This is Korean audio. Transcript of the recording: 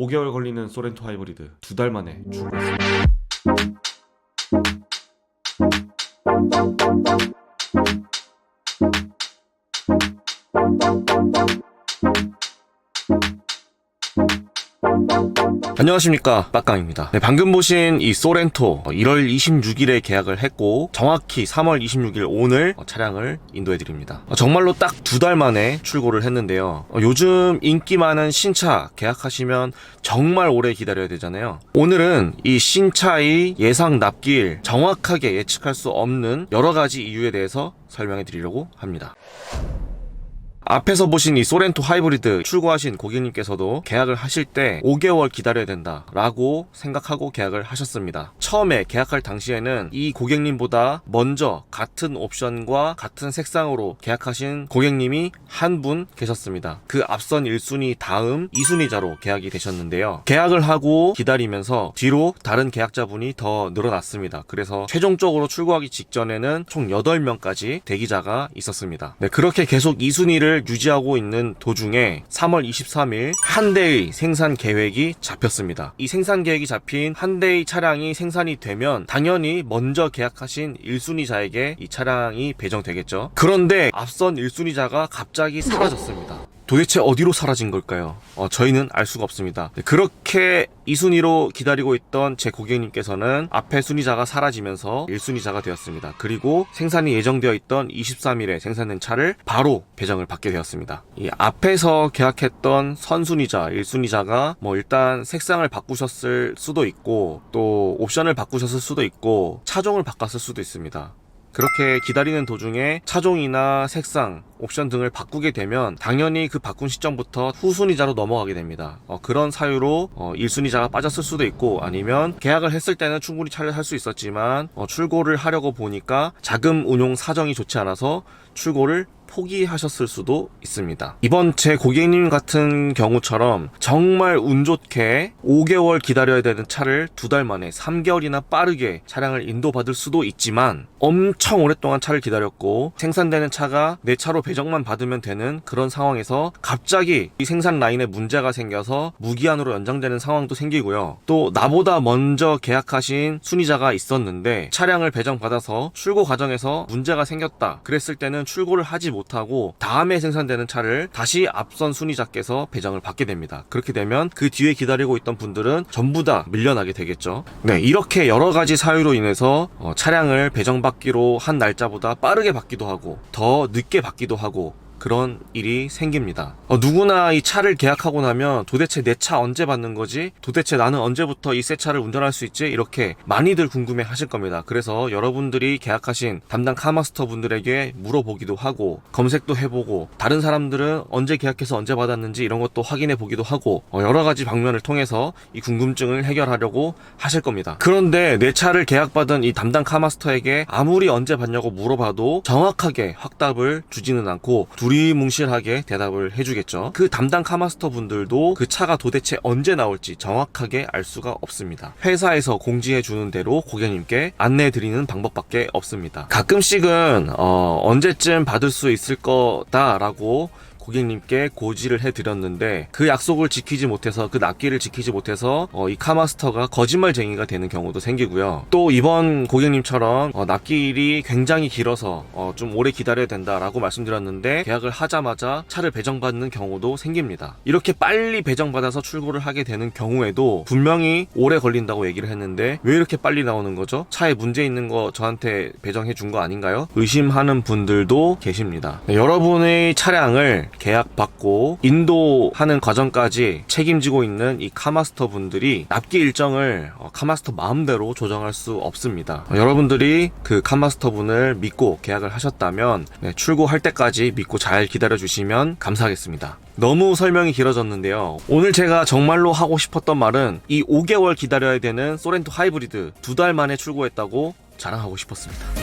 5개월 걸리는 소렌토 하이브리드 2달 만에 출고했습니다. 안녕하십니까, 빡강입니다. 방금 보신 이 소렌토 1월 26일에 계약을 했고 정확히 3월 26일 오늘 차량을 인도해드립니다. 정말로 딱 2달 만에 출고를 했는데요. 요즘 인기 많은 신차 계약하시면 정말 오래 기다려야 되잖아요. 오늘은 이 신차의 예상 납기일 정확하게 예측할 수 없는 여러가지 이유에 대해서 설명해 드리려고 합니다. 앞에서 보신 이 소렌토 하이브리드 출고하신 고객님께서도 계약을 하실 때 5개월 기다려야 된다 라고 생각하고 계약을 하셨습니다. 처음에 계약할 당시에는 이 고객님보다 먼저 같은 옵션과 같은 색상으로 계약하신 고객님이 한 분 계셨습니다. 그 앞선 1순위 다음 2순위자로 계약이 되셨는데요. 계약을 하고 기다리면서 뒤로 다른 계약자분이 더 늘어났습니다. 그래서 최종적으로 출고하기 직전에는 총 8명까지 대기자가 있었습니다. 그렇게 계속 2순위를 유지하고 있는 도중에 3월 23일 한 대의 생산 계획이 잡혔습니다. 이 생산 계획이 잡힌 한 대의 차량이 생산이 되면 당연히 먼저 계약하신 1순위자에게 이 차량이 배정되겠죠. 그런데 앞선 1순위자가 갑자기 사라졌습니다. 도대체 어디로 사라진 걸까요? 저희는 알 수가 없습니다. 그렇게 2순위로 기다리고 있던 제 고객님께서는 앞에 순위자가 사라지면서 1순위자가 되었습니다. 그리고 생산이 예정되어 있던 23일에 생산된 차를 바로 배정을 받게 되었습니다. 이 앞에서 계약했던 선순위자, 1순위자가 일단 색상을 바꾸셨을 수도 있고 또 옵션을 바꾸셨을 수도 있고 차종을 바꿨을 수도 있습니다. 그렇게 기다리는 도중에 차종이나 색상, 옵션 등을 바꾸게 되면 당연히 그 바꾼 시점부터 후순위자로 넘어가게 됩니다. 그런 사유로 1순위자가 빠졌을 수도 있고 아니면 계약을 했을 때는 충분히 차를 살 수 있었지만 출고를 하려고 보니까 자금 운용 사정이 좋지 않아서 출고를 포기하셨을 수도 있습니다. 이번 제 고객님 같은 경우처럼 정말 운 좋게 5개월 기다려야 되는 차를 2달 만에 3개월이나 빠르게 차량을 인도받을 수도 있지만 엄청 오랫동안 차를 기다렸고 생산되는 차가 내 차로 배정만 받으면 되는 그런 상황에서 갑자기 이 생산 라인에 문제가 생겨서 무기한으로 연장되는 상황도 생기고요. 또 나보다 먼저 계약하신 순위자가 있었는데 차량을 배정받아서 출고 과정에서 문제가 생겼다. 그랬을 때는 출고를 하지 못하고 다음에 생산되는 차를 다시 앞선 순위자께서 배정을 받게 됩니다. 그렇게 되면 그 뒤에 기다리고 있던 분들은 전부 다 밀려나게 되겠죠. 이렇게 여러 가지 사유로 인해서 차량을 배정받기로 한 날짜보다 빠르게 받기도 하고 더 늦게 받기도 하고 그런 일이 생깁니다. 누구나 이 차를 계약하고 나면 도대체 내 차 언제 받는 거지? 도대체 나는 언제부터 이 새 차를 운전할 수 있지? 이렇게 많이들 궁금해 하실 겁니다. 그래서 여러분들이 계약하신 담당 카마스터 분들에게 물어보기도 하고 검색도 해보고 다른 사람들은 언제 계약해서 언제 받았는지 이런 것도 확인해 보기도 하고 여러 가지 방면을 통해서 이 궁금증을 해결하려고 하실 겁니다. 그런데 내 차를 계약받은 이 담당 카마스터에게 아무리 언제 받냐고 물어봐도 정확하게 확답을 주지는 않고 두리뭉실하게 대답을 해주겠죠. 그 담당 카마스터 분들도 그 차가 도대체 언제 나올지 정확하게 알 수가 없습니다. 회사에서 공지해주는 대로 고객님께 안내해드리는 방법밖에 없습니다. 가끔씩은 언제쯤 받을 수 있을 거다라고 고객님께 고지를 해드렸는데 그 약속을 지키지 못해서 그 납기를 지키지 못해서 이 카마스터가 거짓말쟁이가 되는 경우도 생기고요. 또 이번 고객님처럼 납기일이 굉장히 길어서 좀 오래 기다려야 된다라고 말씀드렸는데 계약을 하자마자 차를 배정받는 경우도 생깁니다. 이렇게 빨리 배정받아서 출고를 하게 되는 경우에도 분명히 오래 걸린다고 얘기를 했는데 왜 이렇게 빨리 나오는 거죠? 차에 문제 있는 거 저한테 배정해 준 거 아닌가요? 의심하는 분들도 계십니다. 여러분의 차량을 계약받고 인도하는 과정까지 책임지고 있는 이 카마스터 분들이 납기 일정을 카마스터 마음대로 조정할 수 없습니다. 여러분들이 그 카마스터 분을 믿고 계약을 하셨다면 출고할 때까지 믿고 잘 기다려주시면 감사하겠습니다. 너무 설명이 길어졌는데요. 오늘 제가 정말로 하고 싶었던 말은 이 5개월 기다려야 되는 소렌토 하이브리드 2달 만에 출고했다고 자랑하고 싶었습니다.